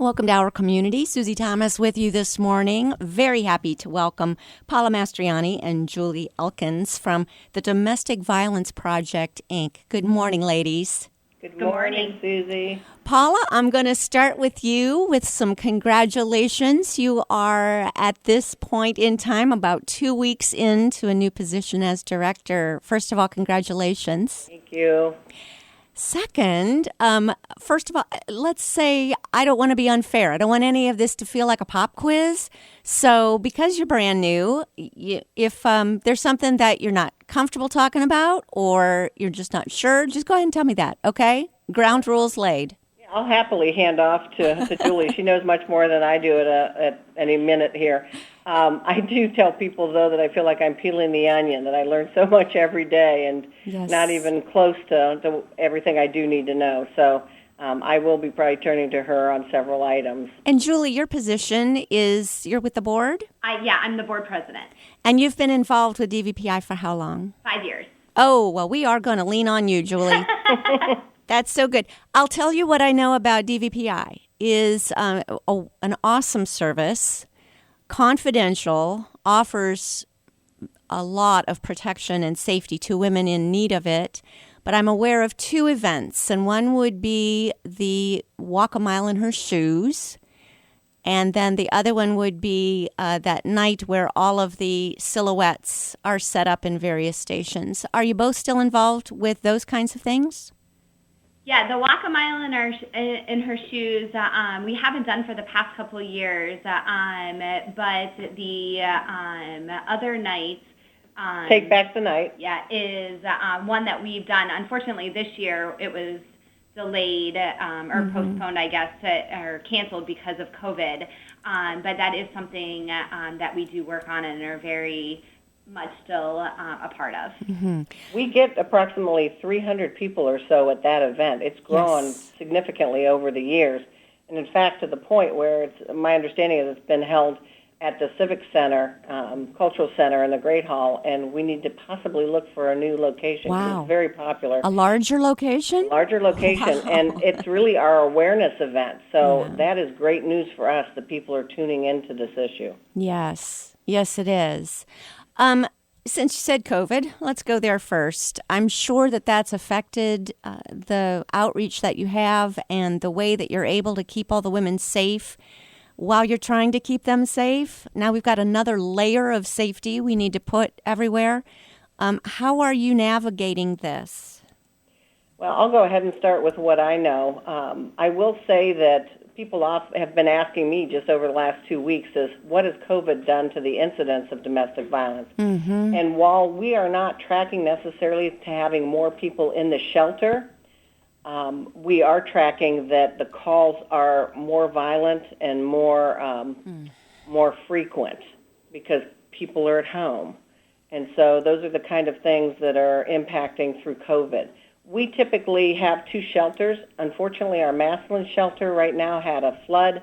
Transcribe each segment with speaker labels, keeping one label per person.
Speaker 1: Welcome to our community. Susie Thomas with you this morning. Very happy to welcome Paula Mastriani and Julie Elkins from the Domestic Violence Project, Inc. Good morning, ladies.
Speaker 2: Good morning, Susie.
Speaker 1: Paula, I'm going to start with you with some congratulations. You are at this point in time about 2 weeks into a new position as director. First of all, congratulations.
Speaker 2: Thank you.
Speaker 1: Second, first of all, let's say I don't want to be unfair. I don't want any of this to feel like a pop quiz. So because you're brand new, if there's something that you're not comfortable talking about or you're just not sure, just go ahead and tell me that, okay? Ground rules laid.
Speaker 2: I'll happily hand off to Julie. She knows much more than I do at any minute here. I do tell people, though, that I feel like I'm peeling the onion, that I learn so much every day and not even close to everything I do need to know. So I will be probably turning to her on several items.
Speaker 1: And Julie, your position is you're with the board?
Speaker 3: I'm the board president.
Speaker 1: And you've been involved with DVPI for how long?
Speaker 3: 5 years.
Speaker 1: Oh, well, we are going to lean on you, Julie. That's so good. I'll tell you what I know about DVPI is an awesome service, confidential, offers a lot of protection and safety to women in need of it. But I'm aware of 2 events, and one would be the Walk a Mile in Her Shoes, and then the other one would be that night where all of the silhouettes are set up in various stations. Are you both still involved with those kinds of things?
Speaker 3: Yeah, the Walk a Mile in Her Shoes, we haven't done for the past couple of years, but the other night,
Speaker 2: Take Back the Night.
Speaker 3: Yeah, is one that we've done. Unfortunately, this year it was delayed or postponed, I guess, or canceled because of COVID. But that is something that we do work on and are very much still a part of.
Speaker 1: Mm-hmm.
Speaker 2: We get approximately 300 people or so at that event. It's grown significantly over the years. And in fact, to the point where my understanding is it's been held at the Civic Center, Cultural Center in the Great Hall, and we need to possibly look for a new location.
Speaker 1: Wow.
Speaker 2: It's very popular.
Speaker 1: A larger location?
Speaker 2: Larger location,
Speaker 1: Wow.
Speaker 2: and it's really our awareness event. So that is great news for us that people are tuning into this issue.
Speaker 1: Yes. Yes, it is. Since you said COVID, let's go there first. I'm sure that that's affected the outreach that you have and the way that you're able to keep all the women safe while you're trying to keep them safe. Now we've got another layer of safety we need to put everywhere. How are you navigating this?
Speaker 2: Well, I'll go ahead and start with what I know. I will say that people have been asking me just over the last 2 weeks is, what has COVID done to the incidence of domestic violence?
Speaker 1: Mm-hmm.
Speaker 2: And while we are not tracking necessarily to having more people in the shelter, we are tracking that the calls are more violent and more frequent because people are at home. And so those are the kind of things that are impacting through COVID. We typically have 2 shelters. Unfortunately, our Massillon shelter right now had a flood,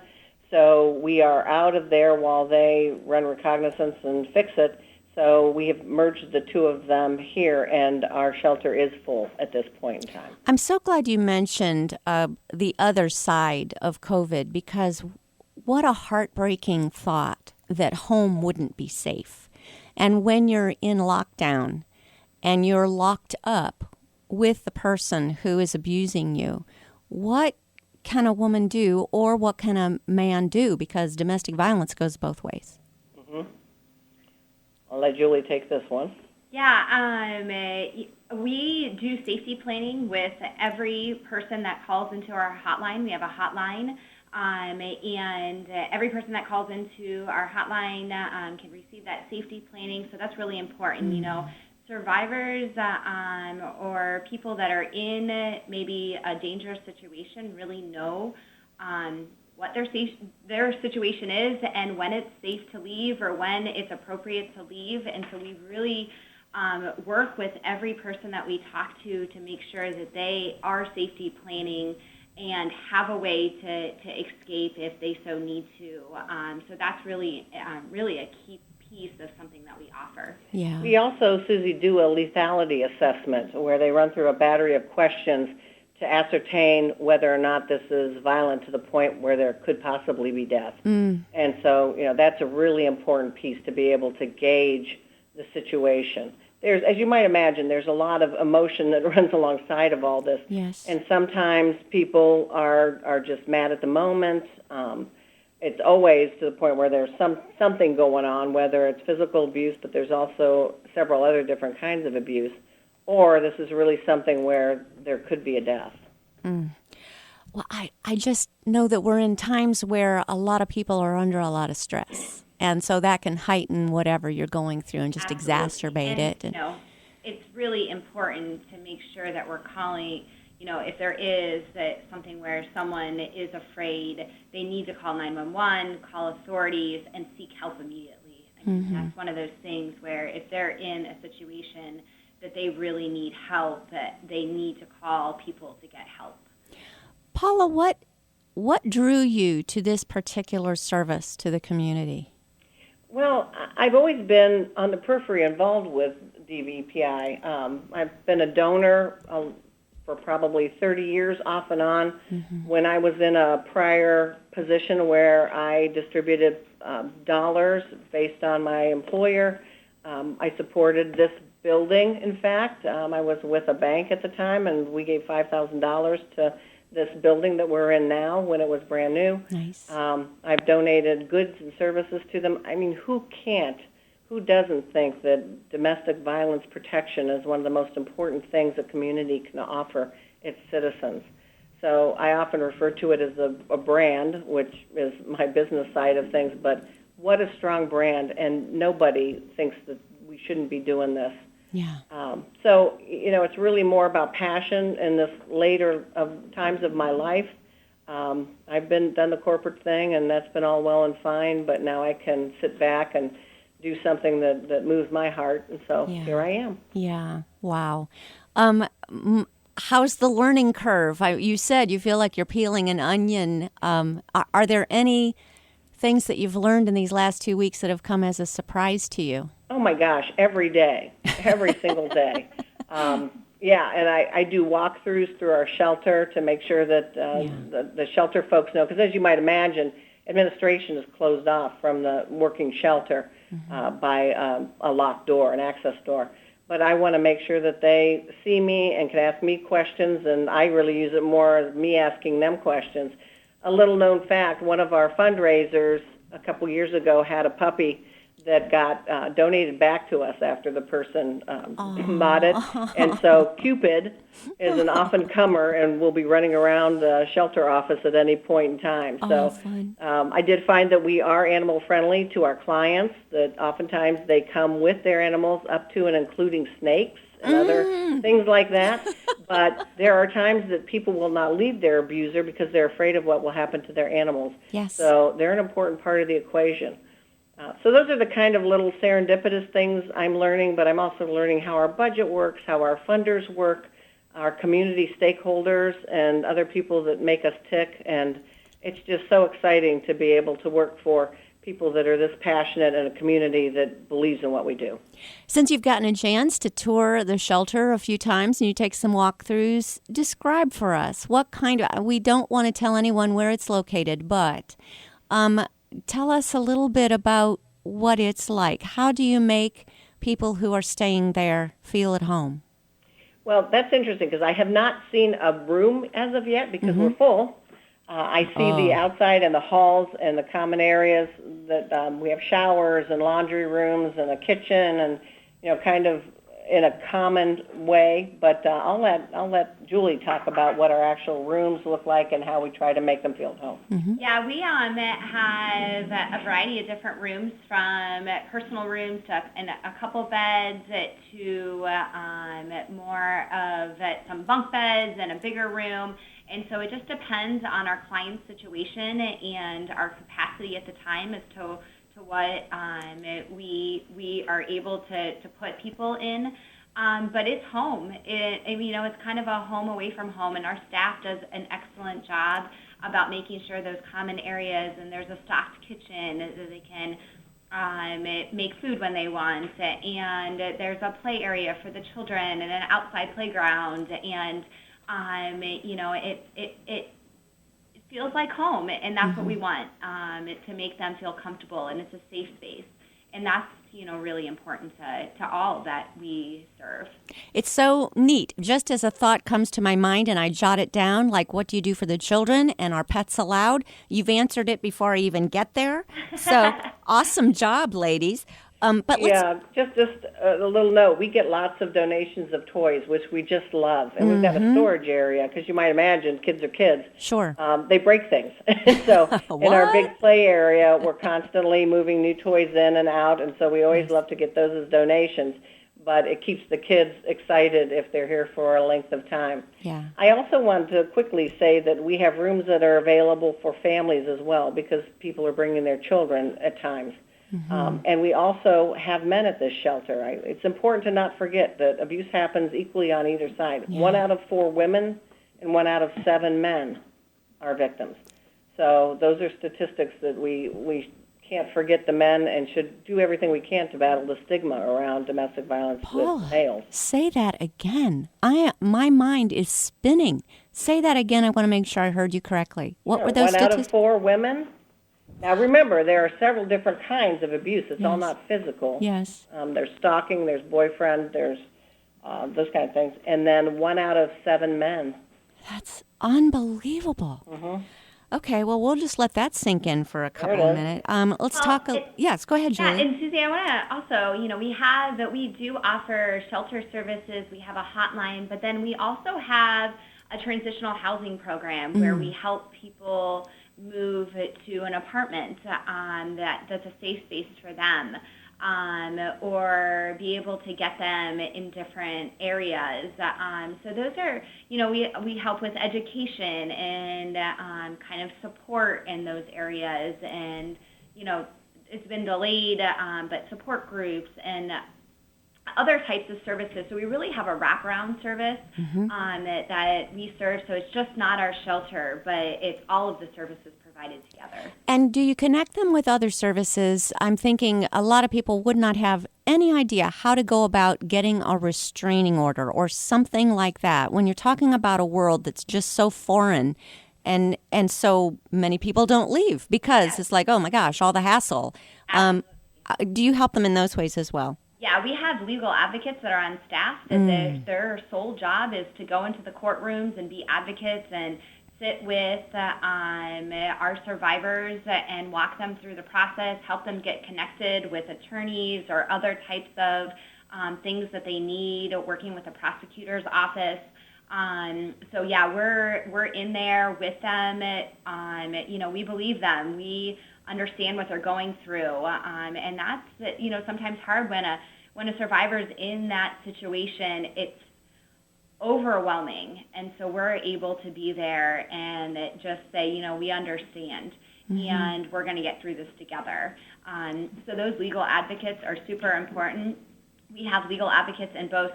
Speaker 2: so we are out of there while they run reconnaissance and fix it. So we have merged the 2 of them here, and our shelter is full at this point in time.
Speaker 1: I'm so glad you mentioned the other side of COVID, because what a heartbreaking thought that home wouldn't be safe. And when you're in lockdown and you're locked up with the person who is abusing you, what can a woman do or what can a man do? Because domestic violence goes both ways.
Speaker 2: Mm-hmm. I'll let Julie take this one.
Speaker 3: Yeah, we do safety planning with every person that calls into our hotline. We have a hotline, and every person that calls into our hotline can receive that safety planning. So that's really important. Mm-hmm. You know, survivors or people that are in maybe a dangerous situation really know what their situation is and when it's safe to leave or when it's appropriate to leave. And so we really work with every person that we talk to make sure that they are safety planning and have a way to escape if they so need to. So that's really a key piece of something that we offer.
Speaker 1: Yeah.
Speaker 2: We also, Susie, do a lethality assessment where they run through a battery of questions to ascertain whether or not this is violent to the point where there could possibly be death. And so, that's a really important piece to be able to gauge the situation. There's, as you might imagine, there's a lot of emotion that runs alongside of all this.
Speaker 1: Yes.
Speaker 2: And sometimes people are just mad at the moment. It's always to the point where there's something going on, whether it's physical abuse, but there's also several other different kinds of abuse, or this is really something where there could be a death.
Speaker 1: Well, I just know that we're in times where a lot of people are under a lot of stress. And so that can heighten whatever you're going through and just exacerbate it.
Speaker 3: And, it's really important to make sure that we're calling, if there is something where someone is afraid, they need to call 911, call authorities, and seek help immediately. I mean, that's one of those things where if they're in a situation that they really need help, that they need to call people to get help.
Speaker 1: Paula, what drew you to this particular service to the community?
Speaker 2: Well, I've always been on the periphery involved with DVPI. I've been a donor for probably 30 years off and on. When I was in a prior position where I distributed dollars based on my employer, I supported this building, in fact. I was with a bank at the time, and we gave $5,000 to this building that we're in now when it was brand new.
Speaker 1: Nice.
Speaker 2: I've donated goods and services to them. I mean, who doesn't think that domestic violence protection is one of the most important things a community can offer its citizens? So I often refer to it as a brand, which is my business side of things, but what a strong brand, and nobody thinks that we shouldn't be doing this.
Speaker 1: Yeah.
Speaker 2: So, it's really more about passion in this later of times of my life. I've done the corporate thing, and that's been all well and fine, but now I can sit back and do something that moves my heart, and so here I am.
Speaker 1: Yeah. Wow. How's the learning curve? You said you feel like you're peeling an onion. Are there any things that you've learned in these last 2 weeks that have come as a surprise to you?
Speaker 2: Oh my gosh, every day, every single day. And I do walkthroughs through our shelter to make sure that the shelter folks know, because as you might imagine, administration is closed off from the working shelter by a locked door, an access door. But I want to make sure that they see me and can ask me questions, and I really use it more as me asking them questions. A little known fact, one of our fundraisers a couple years ago had a puppy that got donated back to us after the person bought it. And so Cupid is an often-comer and will be running around the shelter office at any point in time. So I did find that we are animal-friendly to our clients, that oftentimes they come with their animals up to and including snakes and other things like that. But there are times that people will not leave their abuser because they're afraid of what will happen to their animals.
Speaker 1: Yes.
Speaker 2: So they're an important part of the equation. So those are the kind of little serendipitous things I'm learning, but I'm also learning how our budget works, how our funders work, our community stakeholders, and other people that make us tick. And it's just so exciting to be able to work for people that are this passionate and a community that believes in what we do.
Speaker 1: Since you've gotten a chance to tour the shelter a few times and you take some walkthroughs, describe for us what kind of, we don't want to tell anyone where it's located, but tell us a little bit about what it's like. How do you make people who are staying there feel at home?
Speaker 2: Well, that's interesting because I have not seen a room as of yet because we're full. I see the outside and the halls and the common areas that we have showers and laundry rooms and a kitchen and, kind of in a common way. But I'll let Julie talk about what our actual rooms look like and how we try to make them feel at home.
Speaker 3: Yeah, we have a variety of different rooms, from personal rooms to and a couple beds to more of some bunk beds and a bigger room. And so it just depends on our client's situation and our capacity at the time as to what we are able to put people in. But it's home. It's kind of a home away from home, and our staff does an excellent job about making sure those common areas, and there's a stocked kitchen that they can make food when they want, and there's a play area for the children and an outside playground, and It feels like home, and that's what we want, to make them feel comfortable, and it's a safe space. And that's, really important to all that we serve.
Speaker 1: It's so neat. Just as a thought comes to my mind and I jot it down, like what do you do for the children and are pets allowed? You've answered it before I even get there. So awesome job, ladies. But
Speaker 2: just a little note. We get lots of donations of toys, which we just love. And we've got a storage area because you might imagine kids are kids.
Speaker 1: Sure.
Speaker 2: They break things. So in our big play area, we're constantly moving new toys in and out. And so we always love to get those as donations. But it keeps the kids excited if they're here for a length of time.
Speaker 1: Yeah.
Speaker 2: I also want to quickly say that we have rooms that are available for families as well because people are bringing their children at times. And we also have men at this shelter. It's important to not forget that abuse happens equally on either side. Yeah. 1 out of 4 women and 1 out of 7 men are victims. So those are statistics that we can't forget the men and should do everything we can to battle the stigma around domestic violence with males.
Speaker 1: Say that again. My mind is spinning. Say that again. I want to make sure I heard you correctly. What were those statistics? 1 out of 4 women. Now, remember, there are several different kinds of abuse. It's all not physical. Yes.
Speaker 2: There's stalking, there's boyfriend, there's those kind of things. And then 1 out of 7 men.
Speaker 1: That's unbelievable. Okay, well, we'll just let that sink in for a couple of minutes. Let's talk. Yes, go ahead, Julie.
Speaker 3: Yeah, and Susie, I want to also, we do offer shelter services. We have a hotline, but then we also have a transitional housing program where we help people move to an apartment that's a safe space for them, or be able to get them in different areas. So those are, we help with education and kind of support in those areas. And, it's been delayed, but support groups and other types of services. So we really have a wraparound service that we serve. So it's just not our shelter, but it's all of the services provided together.
Speaker 1: And do you connect them with other services? I'm thinking a lot of people would not have any idea how to go about getting a restraining order or something like that. When you're talking about a world that's just so foreign and so many people don't leave because it's like, oh my gosh, all the hassle. Do you help them in those ways as well?
Speaker 3: Yeah, we have legal advocates that are on staff that their sole job is to go into the courtrooms and be advocates and sit with our survivors and walk them through the process, help them get connected with attorneys or other types of things that they need, working with the prosecutor's office. So yeah, we're in there with them. We believe them. We understand what they're going through, and that's sometimes hard when a survivor's in that situation. It's overwhelming, and so we're able to be there and just say, we understand, and we're going to get through this together. So those legal advocates are super important. We have legal advocates in both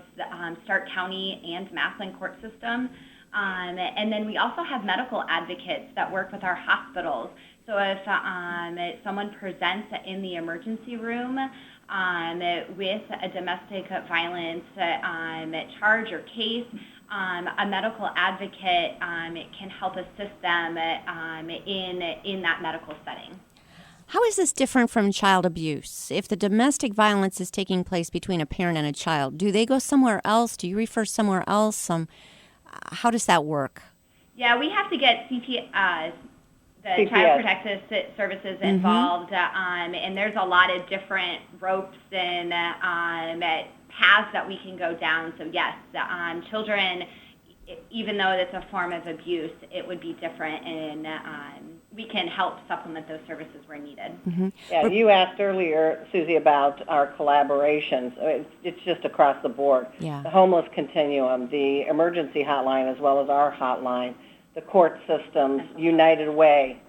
Speaker 3: Stark County and Massillon court system, and then we also have medical advocates that work with our hospitals. So if someone presents in the emergency room with a domestic violence charge or case, a medical advocate can help assist them in that medical setting.
Speaker 1: How is this different from child abuse? If the domestic violence is taking place between a parent and a child, do they go somewhere else? Do you refer somewhere else? How does that work?
Speaker 3: Yeah, we have to get the Child Protective Services involved, and there's a lot of different ropes and paths that we can go down. So yes, children, even though it's a form of abuse, it would be different, and we can help supplement those services where needed.
Speaker 2: Yeah, you asked earlier, Susie, about our collaborations. It's just across the board.
Speaker 1: Yeah.
Speaker 2: The homeless continuum, the emergency hotline, as well as our hotline, the court systems, United Way,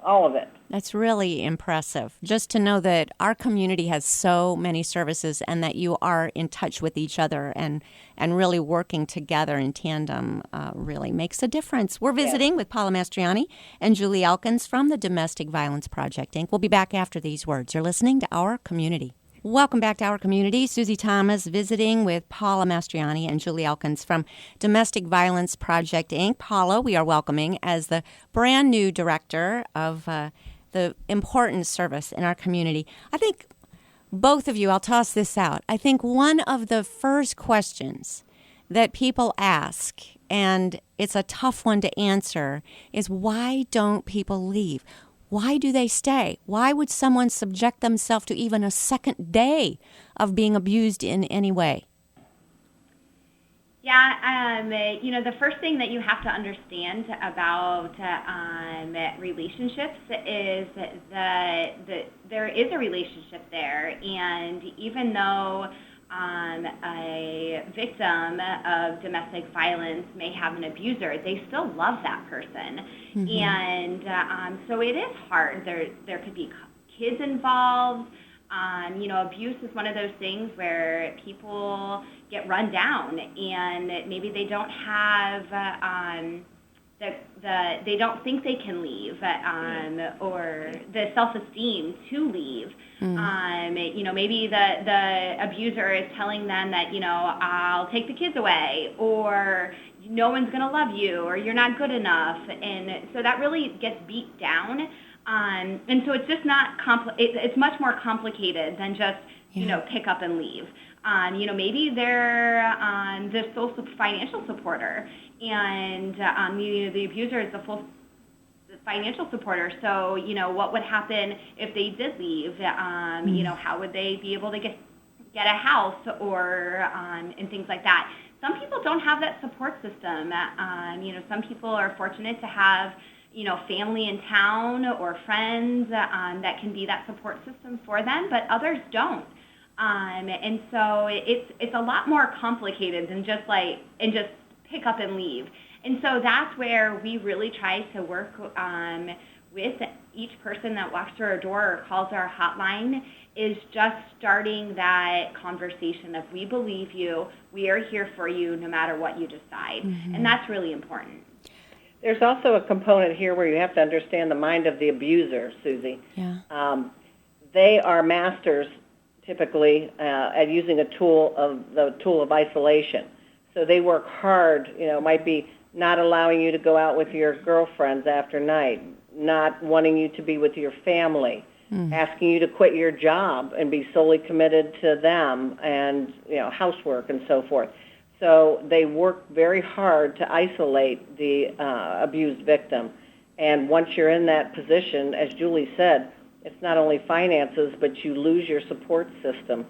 Speaker 2: all of it.
Speaker 1: That's really impressive. Just to know that our community has so many services and that you are in touch with each other and really working together in tandem really makes a difference. We're visiting with Paula Mastriani and Julie Elkins from the Domestic Violence Project, Inc. We'll be back after these words. You're listening to Our Community. Welcome back to our community. Susie Thomas visiting with Paula Mastriani and Julie Elkins from Domestic Violence Project, Inc. Paula, we are welcoming as the brand new director of the important service in our community. I think both of you, I'll toss this out. I think one of the first questions that people ask, and it's a tough one to answer, is why don't people leave? Why do they stay? Why would someone subject themselves to even a second day of being abused in any way?
Speaker 3: Yeah, the first thing that you have to understand about relationships is that there is a relationship there, and even though a victim of domestic violence may have an abuser, they still love that person. Mm-hmm. And so it is hard. There could be kids involved. Abuse is one of those things where people get run down, and maybe they don't have they don't think they can leave, or the self-esteem to leave. Maybe the abuser is telling them that, I'll take the kids away, or no one's going to love you, or you're not good enough. And so that really gets beat down. And so it's just not it's much more complicated than just, pick up and leave. Maybe they're the sole financial supporter, and the abuser is the full financial supporter. So, what would happen if they did leave? How would they be able to get a house or and things like that? Some people don't have that support system. Some people are fortunate to have family in town or friends that can be that support system for them, but others don't. And so it's a lot more complicated than just pick up and leave. And so that's where we really try to work with each person that walks through our door or calls our hotline, is just starting that conversation of, we believe you, we are here for you no matter what you decide. Mm-hmm. And that's really important.
Speaker 2: There's also a component here where you have to understand the mind of the abuser, Susie.
Speaker 1: Yeah.
Speaker 2: They are masters, typically, at using the tool of isolation. So they work hard. Might be not allowing you to go out with your girlfriends after night, not wanting you to be with your family, asking you to quit your job and be solely committed to them, and housework and so forth. So they work very hard to isolate the abused victim. And once you're in that position, as Julie said, it's not only finances, but you lose your support system.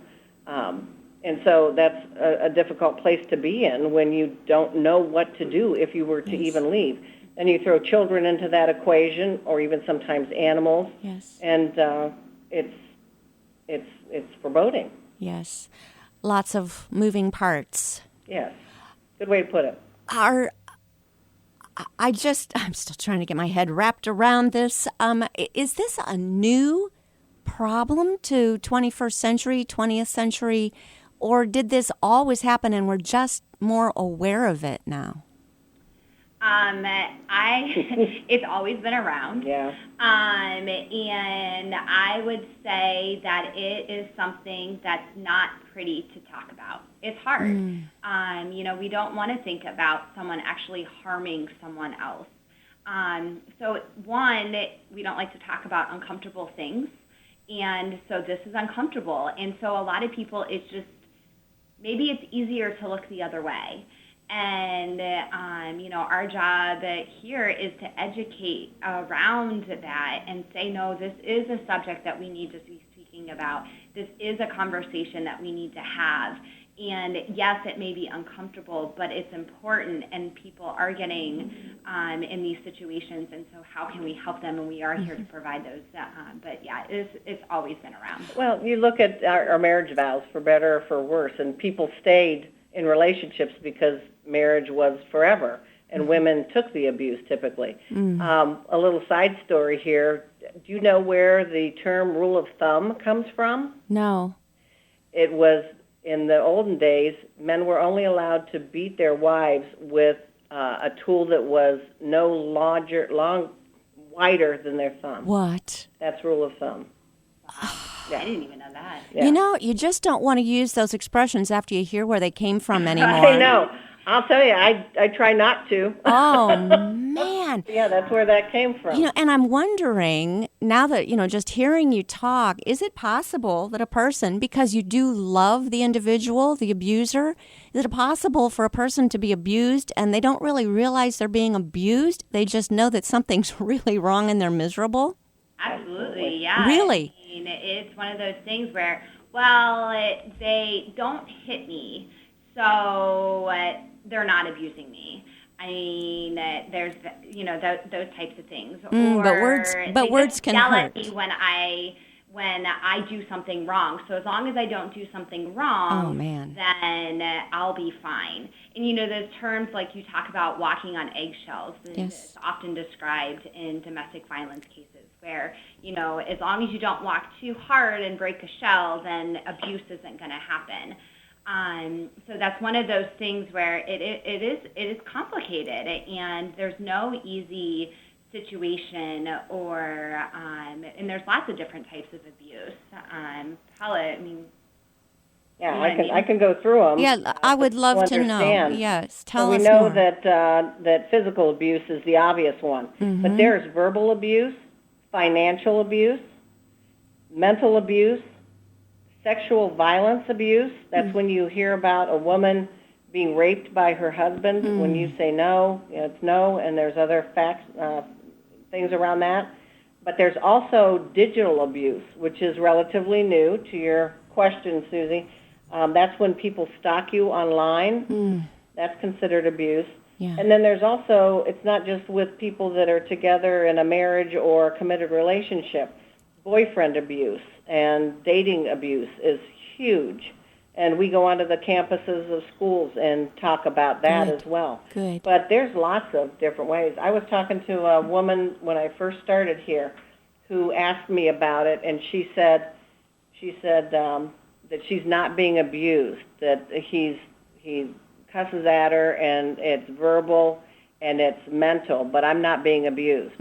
Speaker 2: And so that's a difficult place to be in when you don't know what to do if you were to even leave. Then you throw children into that equation, or even sometimes animals.
Speaker 1: Yes.
Speaker 2: And it's foreboding.
Speaker 1: Yes. Lots of moving parts.
Speaker 2: Yes. Good way to put it.
Speaker 1: I'm still trying to get my head wrapped around this. Is this a new problem to 21st century, 20th century, or did this always happen and we're just more aware of it now?
Speaker 3: It's always been around.
Speaker 2: Yeah.
Speaker 3: And I would say that it is something that's not pretty to talk about. It's hard. We don't want to think about someone actually harming someone else. So one, we don't like to talk about uncomfortable things. And so this is uncomfortable. And so a lot of people, it's just, maybe it's easier to look the other way. And, our job here is to educate around that and say, no, this is a subject that we need to be speaking about. This is a conversation that we need to have. And yes, it may be uncomfortable, but it's important, and people are getting in these situations. And so how can we help them? And we are here to provide those. But yeah, it's always been around.
Speaker 2: Well, you look at our marriage vows, for better or for worse, and people stayed in relationships because marriage was forever, and women took the abuse typically. A little side story here. Do you know where the term rule of thumb comes from?
Speaker 1: No.
Speaker 2: It was, in the olden days, men were only allowed to beat their wives with a tool that was no wider than their thumb.
Speaker 1: What?
Speaker 2: That's rule of thumb.
Speaker 3: I didn't even know that.
Speaker 2: Yeah.
Speaker 1: You know, you just don't want to use those expressions after you hear where they came from anymore.
Speaker 2: I know. I'll tell you, I try not to.
Speaker 1: Oh, man.
Speaker 2: Yeah, that's where that came from.
Speaker 1: You know, and I'm wondering, now that, just hearing you talk, is it possible that a person, because you do love the individual, the abuser, is it possible for a person to be abused and they don't really realize they're being abused? They just know that something's really wrong and they're miserable?
Speaker 3: Absolutely, yeah.
Speaker 1: Really?
Speaker 3: I mean, it's one of those things where, well, they don't hit me, so they're not abusing me. I mean, there's, those types of things.
Speaker 1: But words can
Speaker 3: yell
Speaker 1: hurt.
Speaker 3: at me when I do something wrong. So as long as I don't do something wrong,
Speaker 1: Oh, man.
Speaker 3: then I'll be fine. And those terms like you talk about walking on eggshells,
Speaker 1: Yes.
Speaker 3: it's often described in domestic violence cases where, as long as you don't walk too hard and break a shell, then abuse isn't going to happen. So that's one of those things where it is complicated, and there's no easy situation, and there's lots of different types of abuse.
Speaker 2: Yeah, I can go through them.
Speaker 1: Yeah, I would love to know.
Speaker 2: understand.
Speaker 1: Yes, tell
Speaker 2: So
Speaker 1: us
Speaker 2: we know
Speaker 1: more.
Speaker 2: that physical abuse is the obvious one, but there's verbal abuse, financial abuse, mental abuse, sexual violence abuse. That's when you hear about a woman being raped by her husband. When you say no, it's no, and there's other facts, things around that. But there's also digital abuse, which is relatively new to your question, Susie. That's when people stalk you online. That's considered abuse.
Speaker 1: Yeah.
Speaker 2: And then there's also, it's not just with people that are together in a marriage or committed relationship. Boyfriend abuse and dating abuse is huge. And we go onto the campuses of schools and talk about that
Speaker 1: Good.
Speaker 2: as well.
Speaker 1: Good.
Speaker 2: But there's lots of different ways. I was talking to a woman when I first started here who asked me about it, and she said that she's not being abused, that he cusses at her, and it's verbal and it's mental, but I'm not being abused.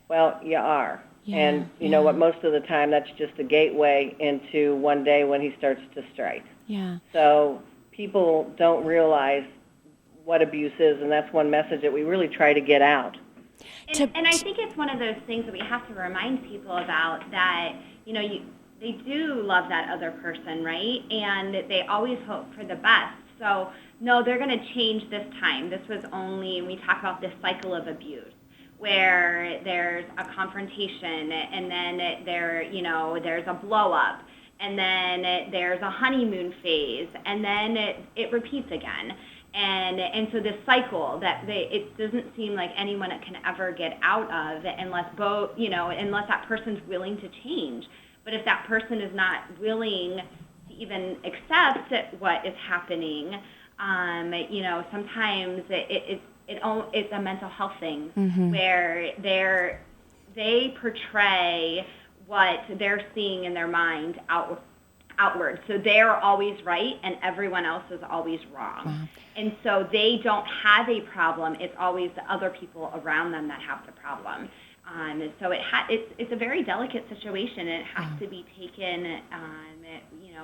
Speaker 2: Well, you are.
Speaker 1: Yeah,
Speaker 2: And you know what, most of the time that's just a gateway into one day when he starts to strike.
Speaker 1: Yeah.
Speaker 2: So people don't realize what abuse is, and that's one message that we really try to get out.
Speaker 3: And I think it's one of those things that we have to remind people about, that, they do love that other person, right? And they always hope for the best. So, no, they're going to change this time. This was only, we talk about this cycle of abuse, where there's a confrontation, and then there's a blow up, and then there's a honeymoon phase, and then it repeats again. And so this cycle it doesn't seem like anyone can ever get out of unless unless that person's willing to change. But if that person is not willing to even accept what is happening, sometimes it's a mental health thing, where they portray what they're seeing in their mind outward. So they're always right and everyone else is always wrong.
Speaker 1: Wow.
Speaker 3: And so they don't have a problem. It's always the other people around them that have the problem. So it's a very delicate situation, and it has to be taken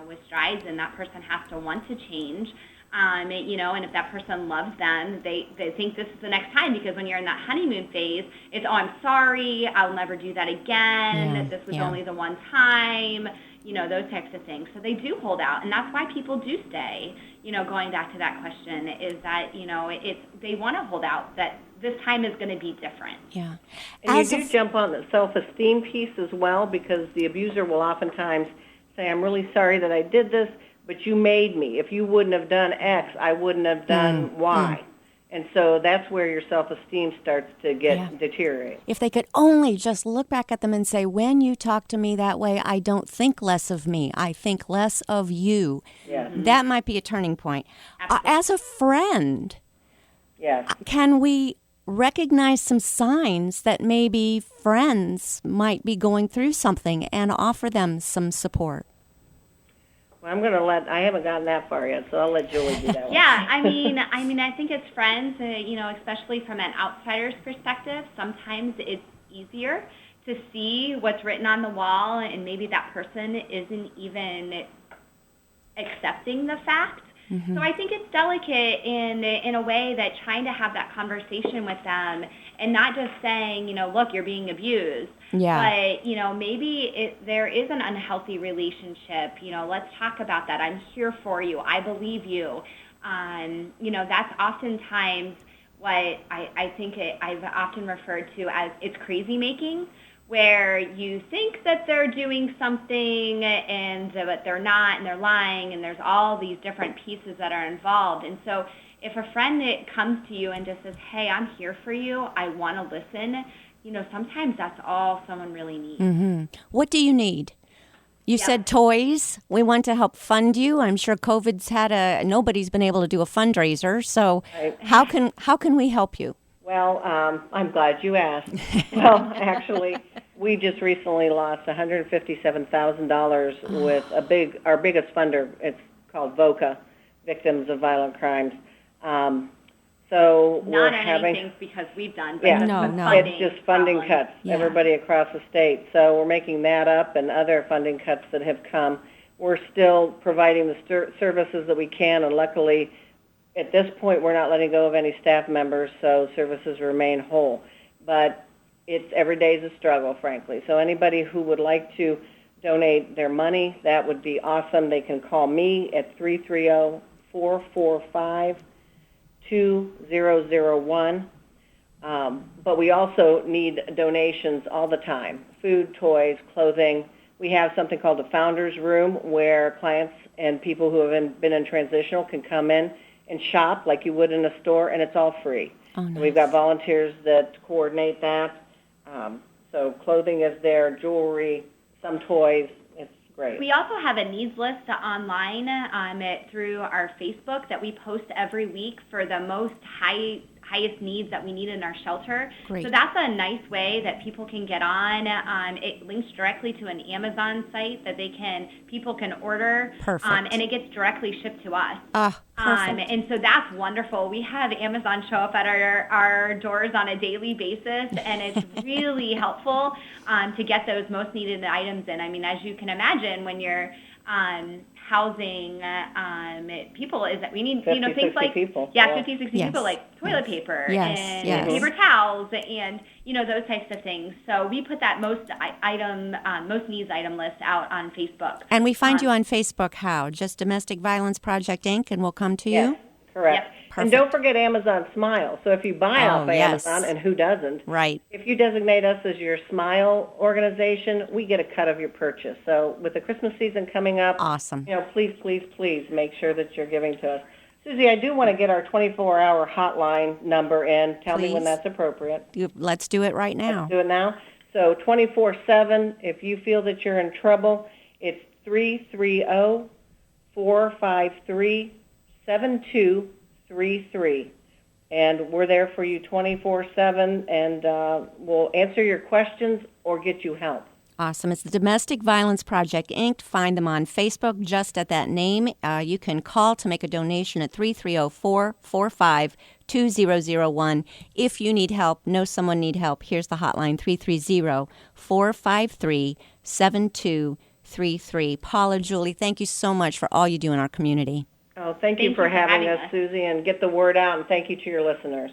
Speaker 3: with strides, and that person has to want to change. And if that person loves them, they think this is the next time, because when you're in that honeymoon phase, it's, oh, I'm sorry, I'll never do that again,
Speaker 1: Yeah,
Speaker 3: this was
Speaker 1: yeah.
Speaker 3: only the one time, those types of things. So they do hold out, and that's why people do stay. Going back to that question, is that, they want to hold out, that this time is going to be different.
Speaker 1: Yeah.
Speaker 2: And you do jump on the self-esteem piece as well, because the abuser will oftentimes say, I'm really sorry that I did this, but you made me. If you wouldn't have done X, I wouldn't have done Y. And so that's where your self-esteem starts to deteriorate.
Speaker 1: If they could only just look back at them and say, when you talk to me that way, I don't think less of me. I think less of you.
Speaker 2: Yes.
Speaker 1: That might be a turning point. As a friend,
Speaker 2: Yes.
Speaker 1: can we recognize some signs that maybe friends might be going through something and offer them some support?
Speaker 2: Well, I haven't gotten that far yet, so I'll let Julie do that one.
Speaker 3: Yeah, I mean, I think it's friends, especially from an outsider's perspective, sometimes it's easier to see what's written on the wall, and maybe that person isn't even accepting the fact. So I think it's delicate in a way that trying to have that conversation with them and not just saying, look, you're being abused.
Speaker 1: Yeah.
Speaker 3: But, maybe there is an unhealthy relationship. Let's talk about that. I'm here for you. I believe you. That's oftentimes what I think I've often referred to as it's crazy making, where you think that they're doing something but they're not, and they're lying, and there's all these different pieces that are involved. And so if a friend comes to you and just says, hey, I'm here for you, I want to listen, sometimes that's all someone really needs.
Speaker 1: What do you need? You said toys. We want to help fund you. I'm sure COVID's nobody's been able to do a fundraiser. So
Speaker 2: Right.
Speaker 1: how can we help you?
Speaker 2: Well, I'm glad you asked. Well, actually, we just recently lost $157,000 with our biggest funder. It's called VOCA, Victims of Violent Crimes. So we're
Speaker 3: Not
Speaker 2: having
Speaker 3: anything because we've done, but
Speaker 2: Yeah.
Speaker 3: just
Speaker 1: No,
Speaker 3: the
Speaker 1: no.
Speaker 3: funding
Speaker 2: it's just funding
Speaker 3: problem.
Speaker 2: cuts,
Speaker 1: Yeah.
Speaker 2: everybody across the state. So we're making that up and other funding cuts that have come. We're still providing the services that we can, and luckily, at this point, we're not letting go of any staff members, so services remain whole. But every day is a struggle, frankly. So anybody who would like to donate their money, that would be awesome. They can call me at 330-445-2001. But we also need donations all the time, food, toys, clothing. We have something called the Founders Room where clients and people who have been in transitional can come in and shop like you would in a store, and it's all free.
Speaker 1: Oh,
Speaker 2: And we've got volunteers that coordinate that. So clothing is there, jewelry, some toys. It's great.
Speaker 3: We also have a needs list online through our Facebook that we post every week for the most highest needs that we need in our shelter.
Speaker 1: Great.
Speaker 3: So that's a nice way that people can get on. It links directly to an Amazon site that people can order.
Speaker 1: Perfect.
Speaker 3: And it gets directly shipped to us.
Speaker 1: Perfect.
Speaker 3: And so that's wonderful. We have Amazon show up at our doors on a daily basis, and it's really helpful to get those most needed items in. I mean, as you can imagine, when you're housing people, is that we need
Speaker 2: 50,
Speaker 3: things
Speaker 2: 60
Speaker 3: like
Speaker 2: people.
Speaker 3: 50, 60
Speaker 1: Yes.
Speaker 3: people, like toilet paper
Speaker 1: Yes,
Speaker 3: and
Speaker 1: yes.
Speaker 3: paper towels and those types of things. So we put that most needs item list out on Facebook.
Speaker 1: And we find you on Facebook how? Just Domestic Violence Project Inc. and we'll come to
Speaker 2: Yes,
Speaker 1: you?
Speaker 2: correct.
Speaker 3: Yep.
Speaker 2: And don't forget Amazon Smile. So if you buy off of
Speaker 1: yes.
Speaker 2: Amazon, and who doesn't,
Speaker 1: Right.
Speaker 2: if you designate us as your Smile organization, we get a cut of your purchase. So with the Christmas season coming up,
Speaker 1: Awesome.
Speaker 2: please, please, please make sure that you're giving to us. Susie, I do want to get our 24-hour hotline number in. Tell me when
Speaker 1: Please.
Speaker 2: that's appropriate.
Speaker 1: Let's do it right now.
Speaker 2: Let's do it now. So 24/7, if you feel that you're in trouble, it's 330-453-7233. And we're there for you 24/7, and we'll answer your questions or get you help.
Speaker 1: Awesome. It's the Domestic Violence Project Inc. Find them on Facebook just at that name. You can call to make a donation at 330-445-2001. If you need help, know someone need help, here's the hotline, 330-453-7233. Paula, Julie, thank you so much for all you do in our community.
Speaker 2: Oh, thank you for having us,
Speaker 3: us.
Speaker 2: Susie, and get the word out, and thank you to your listeners.